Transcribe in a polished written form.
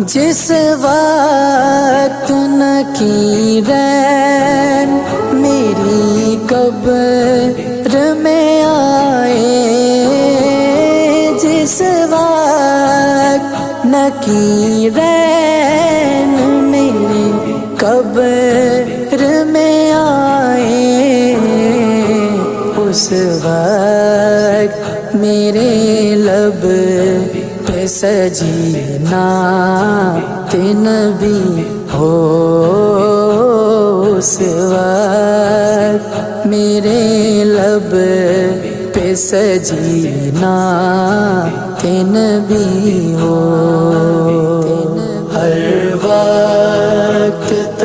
جس وقت نکیرین میری قبر میں آئے، جس وقت نکیرین میری قبر میں آئے، اس وقت میرے لب پہ سجینا نبی ہو، اس وقت میرے لب پہ سجینا نبی ہو، ہر وقت